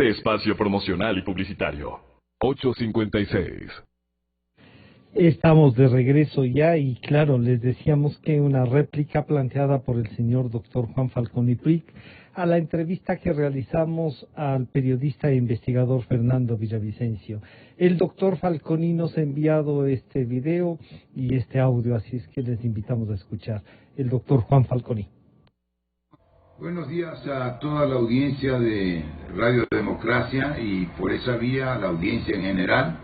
Siguiente espacio promocional y publicitario. 8:56. Estamos de regreso ya y claro, les decíamos que una réplica planteada por el señor doctor Juan Falconi Puig a la entrevista que realizamos al periodista e investigador Fernando Villavicencio. El doctor Falconi nos ha enviado este video y este audio, así es que les invitamos a escuchar. El doctor Juan Falconi. Buenos días a toda la audiencia de Radio Democracia y por esa vía a la audiencia en general.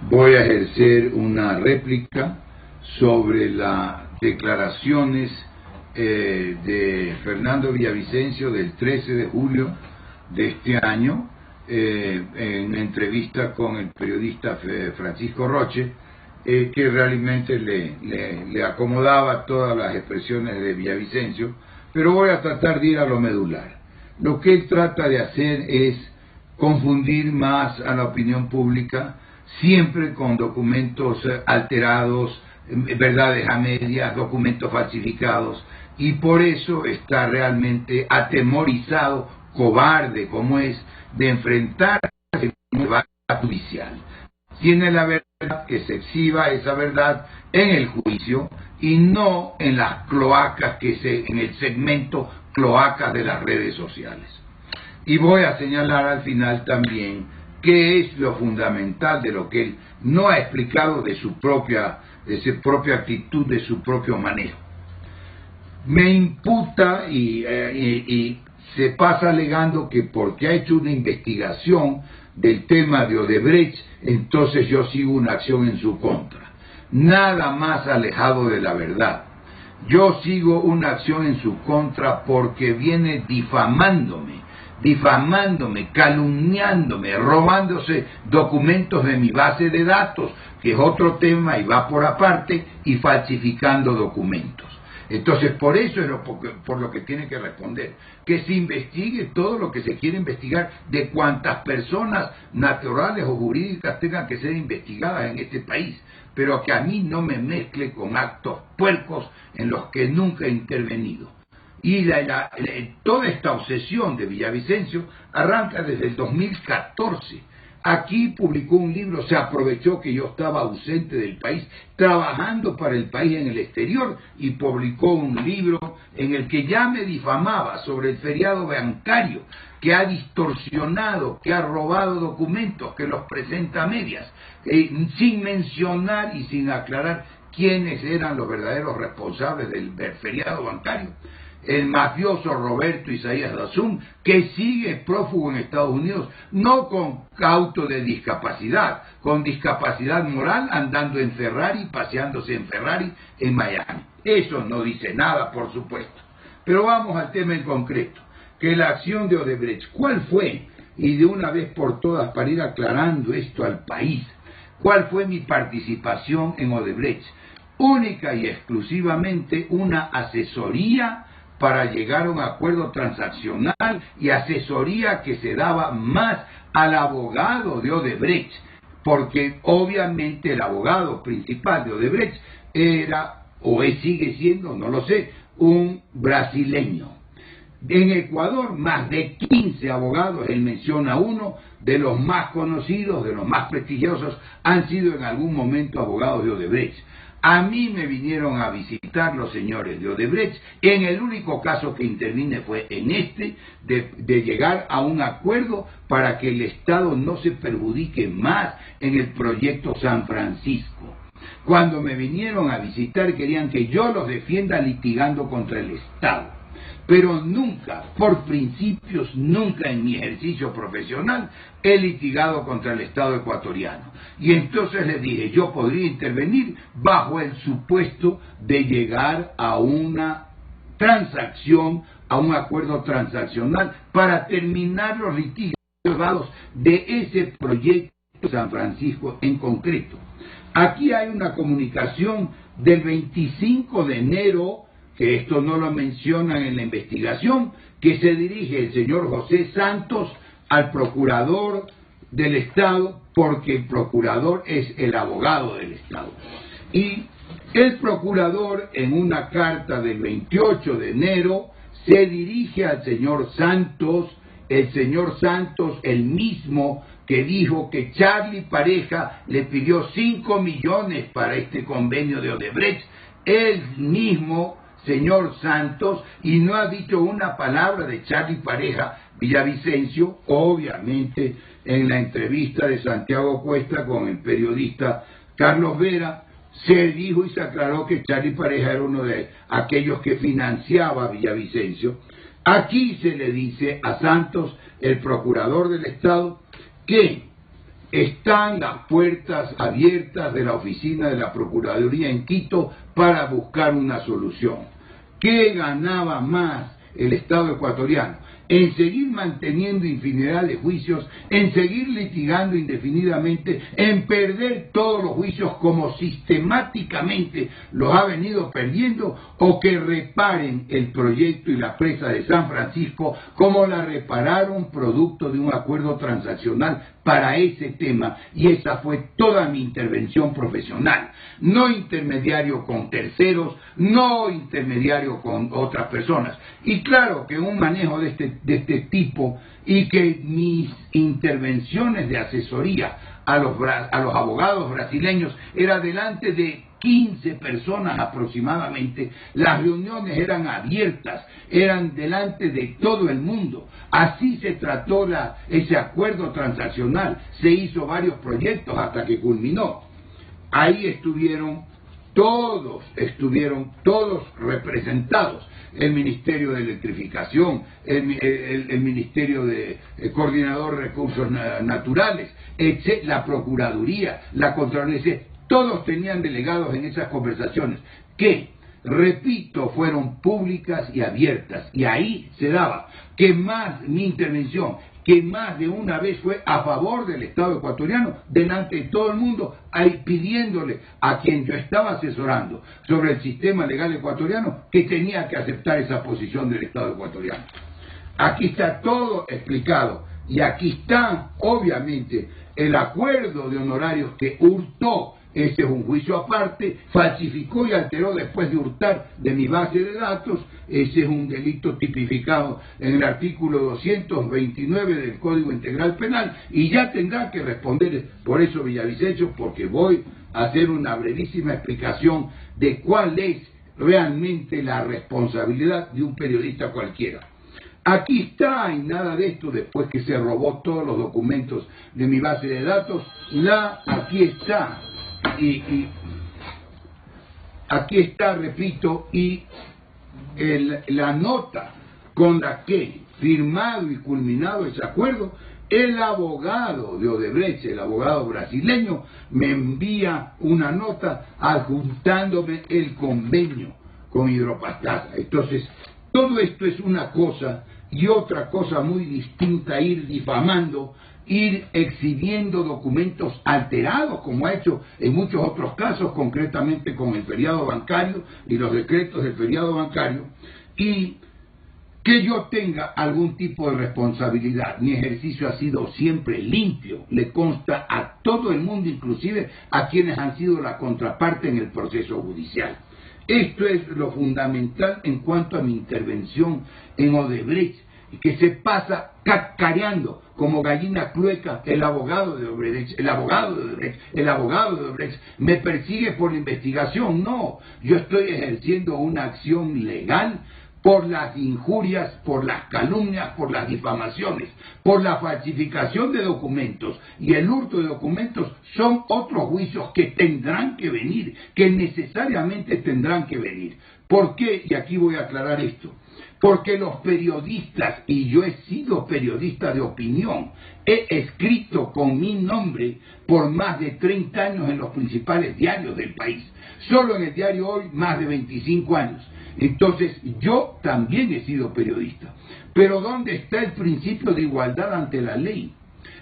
Voy a ejercer una réplica sobre las declaraciones de Fernando Villavicencio del 13 de julio de este año, en entrevista con el periodista Francisco Roche, que realmente le acomodaba todas las expresiones de Villavicencio, pero voy a tratar de ir a lo medular. Lo que él trata de hacer es confundir más a la opinión pública, siempre con documentos alterados, verdades a medias, documentos falsificados, y por eso está realmente atemorizado, cobarde como es, de enfrentar el debate judicial. Tiene la verdad, que se exhiba esa verdad en el juicio y no en las cloacas, en el segmento cloacas de las redes sociales. Y voy a señalar al final también qué es lo fundamental de lo que él no ha explicado de su propia actitud, de su propio manejo. Me imputa y se pasa alegando que porque ha hecho una investigación del tema de Odebrecht, entonces yo sigo una acción en su contra. Nada más alejado de la verdad. Yo sigo una acción en su contra porque viene difamándome, calumniándome, robándose documentos de mi base de datos, que es otro tema y va por aparte, y falsificando documentos. Entonces, por eso es por lo que tiene que responder, que se investigue todo lo que se quiere investigar, de cuantas personas naturales o jurídicas tengan que ser investigadas en este país, pero que a mí no me mezcle con actos puercos en los que nunca he intervenido. Y toda esta obsesión de Villavicencio arranca desde el 2014. Aquí publicó un libro, se aprovechó que yo estaba ausente del país, trabajando para el país en el exterior, y publicó un libro en el que ya me difamaba sobre el feriado bancario, que ha distorsionado, que ha robado documentos, que los presenta a medias, sin mencionar y sin aclarar quiénes eran los verdaderos responsables del feriado bancario. El mafioso Roberto Isaías Dazún, que sigue prófugo en Estados Unidos, no con auto de discapacidad, con discapacidad moral, andando en Ferrari, paseándose en Ferrari en Miami. Eso no dice nada, por supuesto. Pero vamos al tema en concreto, que la acción de Odebrecht, ¿cuál fue? Y de una vez por todas, para ir aclarando esto al país, ¿cuál fue mi participación en Odebrecht? Única y exclusivamente una asesoría para llegar a un acuerdo transaccional, y asesoría que se daba más al abogado de Odebrecht, porque obviamente el abogado principal de Odebrecht era, o sigue siendo, no lo sé, un brasileño. En Ecuador, más de 15 abogados, él menciona uno, de los más conocidos, de los más prestigiosos, han sido en algún momento abogados de Odebrecht. A mí me vinieron a visitar los señores de Odebrecht, en el único caso que intervine fue en de llegar a un acuerdo para que el Estado no se perjudique más en el proyecto San Francisco. Cuando me vinieron a visitar querían que yo los defienda litigando contra el Estado. Pero nunca, por principios, nunca en mi ejercicio profesional he litigado contra el Estado ecuatoriano. Y entonces les dije, yo podría intervenir bajo el supuesto de llegar a una transacción, a un acuerdo transaccional para terminar los litigios de ese proyecto de San Francisco en concreto. Aquí hay una comunicación del 25 de enero, que esto no lo mencionan en la investigación, que se dirige el señor José Santos al procurador del Estado, porque el procurador es el abogado del Estado. Y el procurador, en una carta del 28 de enero, se dirige al señor Santos el señor Santos, el mismo que dijo que Charlie Pareja le pidió 5 millones para este convenio de Odebrecht, el mismo señor Santos, y no ha dicho una palabra de Charlie Pareja. Villavicencio, obviamente, en la entrevista de Santiago Cuesta con el periodista Carlos Vera, se dijo y se aclaró que Charlie Pareja era uno de aquellos que financiaba a Villavicencio. Aquí se le dice a Santos, el procurador del Estado, que están las puertas abiertas de la oficina de la Procuraduría en Quito para buscar una solución. ¿Qué ganaba más el Estado ecuatoriano? En seguir manteniendo infinidad de juicios, en seguir litigando indefinidamente, en perder todos los juicios como sistemáticamente los ha venido perdiendo, o que reparen el proyecto y la presa de San Francisco como la repararon producto de un acuerdo transaccional para ese tema, y esa fue toda mi intervención profesional. No intermediario con terceros, no intermediario con otras personas. Y claro que un manejo de este tipo, y que mis intervenciones de asesoría a los abogados brasileños era delante de 15 personas aproximadamente. Las reuniones eran abiertas, eran delante de todo el mundo. Así se trató ese acuerdo transaccional. Se hizo varios proyectos hasta que culminó. Ahí estuvieron todos representados: el Ministerio de Electrificación, el Ministerio de Coordinador de Recursos Naturales, la Procuraduría, la Contraloría. Todos tenían delegados en esas conversaciones que, repito, fueron públicas y abiertas, y ahí se daba que mi intervención, que más de una vez fue a favor del Estado ecuatoriano, delante de todo el mundo, ahí pidiéndole a quien yo estaba asesorando sobre el sistema legal ecuatoriano que tenía que aceptar esa posición del Estado ecuatoriano. Aquí está todo explicado, y aquí está, obviamente, el acuerdo de honorarios que hurtó. Ese es un juicio aparte, falsificó y alteró después de hurtar de mi base de datos. Ese es un delito tipificado en el artículo 229 del Código Integral Penal, y ya tendrá que responder por eso Villavicencio, porque voy a hacer una brevísima explicación de cuál es realmente la responsabilidad de un periodista cualquiera. Aquí está, y nada de esto después que se robó todos los documentos de mi base de datos. Aquí está. Y aquí está, repito, y la nota con la que, firmado y culminado ese acuerdo, el abogado de Odebrecht, el abogado brasileño, me envía una nota adjuntándome el convenio con Hidropastasa. Entonces, todo esto es una cosa, y otra cosa muy distinta, ir difamando, ir exhibiendo documentos alterados, como ha hecho en muchos otros casos, concretamente con el feriado bancario y los decretos del feriado bancario, y que yo tenga algún tipo de responsabilidad. Mi ejercicio ha sido siempre limpio, le consta a todo el mundo, inclusive a quienes han sido la contraparte en el proceso judicial. Esto es lo fundamental en cuanto a mi intervención en Odebrecht, que se pasa cacareando como gallina clueca el abogado de Odebrecht, el abogado de Odebrecht me persigue por la investigación. No, yo estoy ejerciendo una acción legal por las injurias, por las calumnias, por las difamaciones, por la falsificación de documentos y el hurto de documentos. Son otros juicios que tendrán que venir, que necesariamente tendrán que venir. ¿Por qué? Y aquí voy a aclarar esto. Porque los periodistas, y yo he sido periodista de opinión, he escrito con mi nombre por más de 30 años en los principales diarios del país. Solo en el diario Hoy, más de 25 años. Entonces, yo también he sido periodista. Pero ¿dónde está el principio de igualdad ante la ley?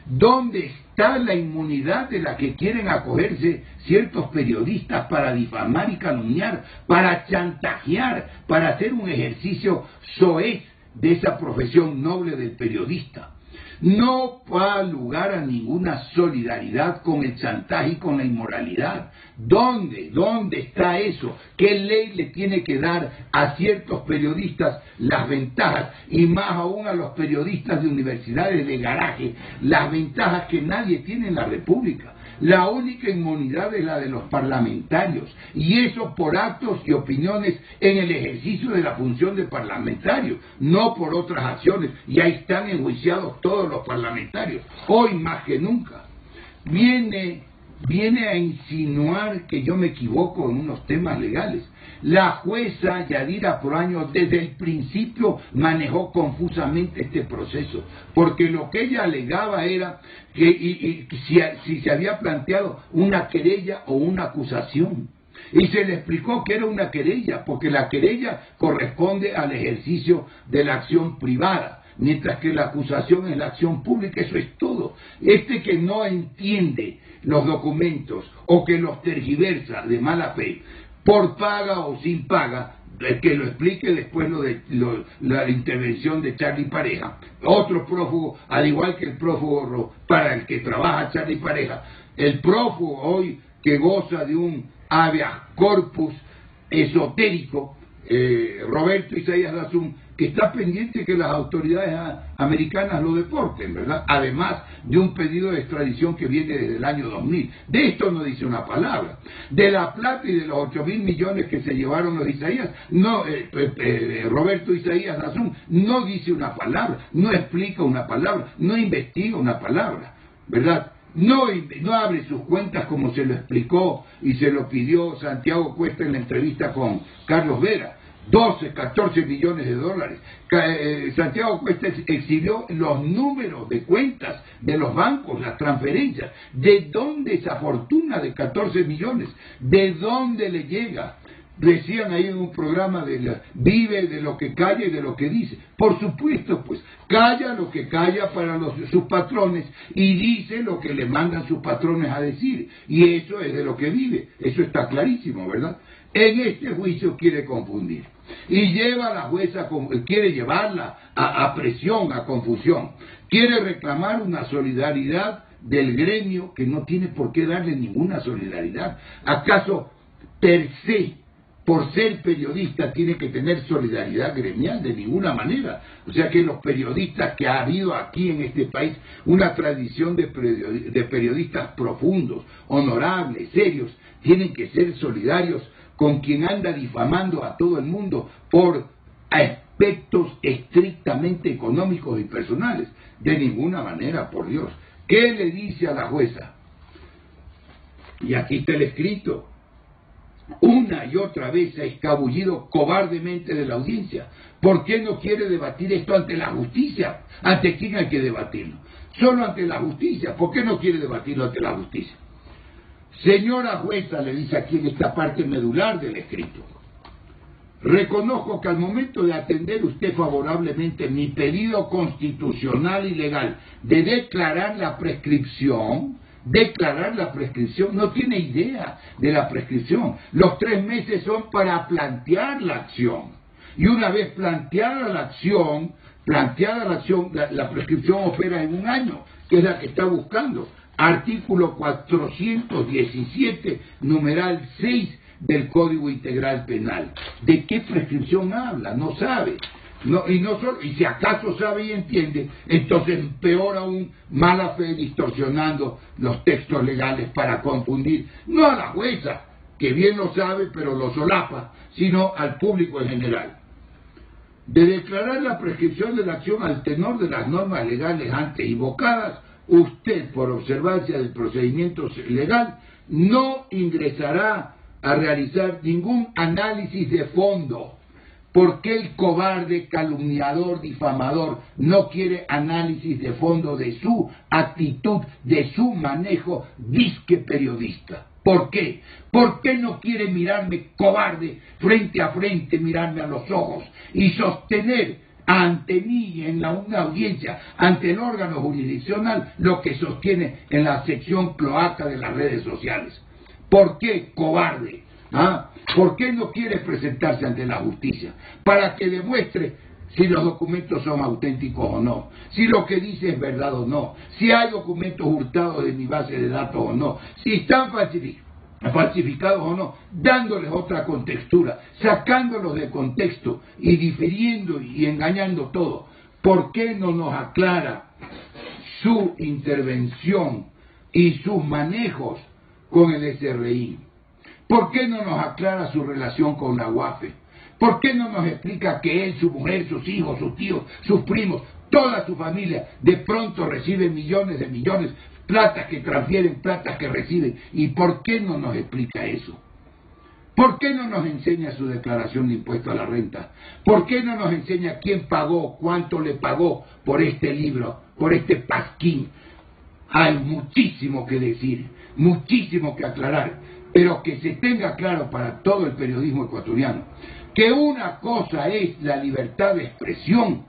¿Dónde está la inmunidad de la que quieren acogerse ciertos periodistas para difamar y calumniar, para chantajear, para hacer un ejercicio soez de esa profesión noble del periodista? no da lugar a ninguna solidaridad con el chantaje y con la inmoralidad. ¿Dónde? ¿Dónde está eso? ¿Qué ley le tiene que dar a ciertos periodistas las ventajas, y más aún a los periodistas de universidades de garaje, las ventajas que nadie tiene en la República? La única inmunidad es la de los parlamentarios, y eso por actos y opiniones en el ejercicio de la función de parlamentario, no por otras acciones, y ahí están enjuiciados todos los parlamentarios, hoy más que nunca. Viene a insinuar que yo me equivoco en unos temas legales. La jueza Yadira Proaño desde el principio manejó confusamente este proceso, porque lo que ella alegaba era que si se había planteado una querella o una acusación. Y se le explicó que era una querella, porque la querella corresponde al ejercicio de la acción privada, mientras que la acusación es la acción pública. Eso es todo. Este que no entiende los documentos o que los tergiversa de mala fe, por paga o sin paga, que lo explique después la intervención de Charlie Pareja, otro prófugo, al igual que el prófugo para el que trabaja Charlie Pareja, el prófugo hoy que goza de un habeas corpus esotérico, Roberto Isaías Lasum, que está pendiente que las autoridades americanas lo deporten, ¿verdad? Además de un pedido de extradición que viene desde el año 2000. De esto no dice una palabra. De la plata y de los 8.000 millones que se llevaron los Isaías, Roberto Isaías Lasum no dice una palabra, no explica una palabra, no investiga una palabra, ¿verdad? No abre sus cuentas como se lo explicó y se lo pidió Santiago Cuesta en la entrevista con Carlos Vera. 12, 14 millones de dólares. Santiago Cuesta exhibió los números de cuentas de los bancos, las transferencias. ¿De dónde esa fortuna de 14 millones? ¿De dónde le llega? Decían ahí en un programa vive de lo que calla y de lo que dice. Por supuesto, pues, calla lo que calla para sus patrones y dice lo que le mandan sus patrones a decir. Y eso es de lo que vive. Eso está clarísimo, ¿verdad? En este juicio quiere confundir. Y lleva a la jueza, quiere llevarla a presión, a confusión. Quiere reclamar una solidaridad del gremio que no tiene por qué darle ninguna solidaridad. ¿Acaso per se, por ser periodista, tiene que tener solidaridad gremial? De ninguna manera. O sea que los periodistas, que ha habido aquí en este país una tradición de periodistas profundos, honorables, serios, tienen que ser solidarios con quien anda difamando a todo el mundo por aspectos estrictamente económicos y personales. De ninguna manera, por Dios. ¿Qué le dice a la jueza? Y aquí está el escrito. Una y otra vez se ha escabullido cobardemente de la audiencia. ¿Por qué no quiere debatir esto ante la justicia? ¿Ante quién hay que debatirlo? Solo ante la justicia. ¿Por qué no quiere debatirlo ante la justicia? Señora jueza, le dice aquí en esta parte medular del escrito, reconozco que al momento de atender usted favorablemente mi pedido constitucional y legal de declarar la prescripción, no tiene idea de la prescripción. Los 3 meses son para plantear la acción. Y una vez planteada la acción, la prescripción opera en 1 año, que es la que está buscando. Artículo 417, numeral 6 del Código Integral Penal. ¿De qué prescripción habla? No sabe. Y si acaso sabe y entiende, entonces peor aún, mala fe, distorsionando los textos legales para confundir, no a la jueza, que bien lo sabe pero lo solapa, sino al público en general. De declarar la prescripción de la acción al tenor de las normas legales antes invocadas, usted, por observancia del procedimiento legal, no ingresará a realizar ningún análisis de fondo. ¿Por qué el cobarde, calumniador, difamador no quiere análisis de fondo de su actitud, de su manejo disque periodista? ¿Por qué? ¿Por qué no quiere mirarme cobarde frente a frente, mirarme a los ojos y sostener ante mí en una audiencia, ante el órgano jurisdiccional, lo que sostiene en la sección cloaca de las redes sociales? ¿Por qué, cobarde? ¿Ah? ¿Por qué no quiere presentarse ante la justicia? Para que demuestre si los documentos son auténticos o no, si lo que dice es verdad o no, si hay documentos hurtados de mi base de datos o no, si están falsificados o no, dándoles otra contextura, sacándolos de contexto y difiriendo y engañando todo. ¿Por qué no nos aclara su intervención y sus manejos con el SRI? ¿Por qué no nos aclara su relación con la UAFE? ¿Por qué no nos explica que él, su mujer, sus hijos, sus tíos, sus primos, toda su familia de pronto reciben millones de millones, platas que transfieren, platas que reciben? ¿Y por qué no nos explica eso? ¿Por qué no nos enseña su declaración de impuesto a la renta? ¿Por qué no nos enseña quién pagó, cuánto le pagó por este libro, por este pasquín? Hay muchísimo que decir, muchísimo que aclarar, pero que se tenga claro para todo el periodismo ecuatoriano que una cosa es la libertad de expresión,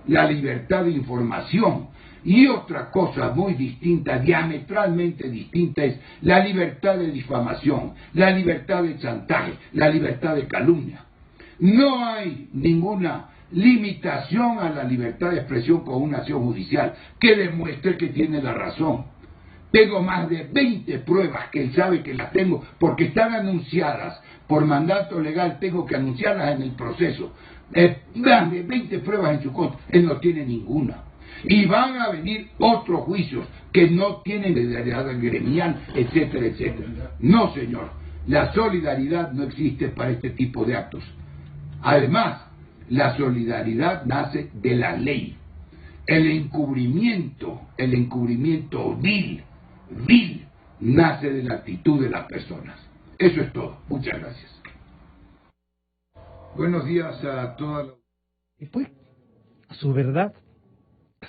la libertad de información, y otra cosa muy distinta, diametralmente distinta, es la libertad de difamación, la libertad de chantaje, la libertad de calumnia. No hay ninguna limitación a la libertad de expresión con una acción judicial que demuestre que tiene la razón. Tengo más de 20 pruebas que él sabe que las tengo porque están anunciadas por mandato legal, tengo que anunciarlas en el proceso. Más de 20 pruebas en su contra, él no tiene ninguna. Y van a venir otros juicios que no tienen solidaridad gremial, etcétera, etcétera. No, señor, la solidaridad no existe para este tipo de actos. Además, la solidaridad nace de la ley. El encubrimiento vil, nace de la actitud de las personas. Eso es todo. Muchas gracias. Buenos días a todas las... Y pues, su verdad,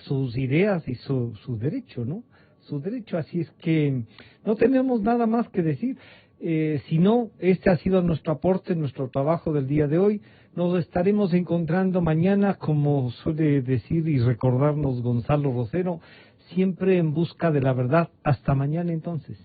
sus ideas y su derecho, ¿no? Su derecho, así es que no tenemos nada más que decir. Si no, este ha sido nuestro aporte, nuestro trabajo del día de hoy. Nos estaremos encontrando mañana, como suele decir y recordarnos Gonzalo Rosero, siempre en busca de la verdad. Hasta mañana entonces.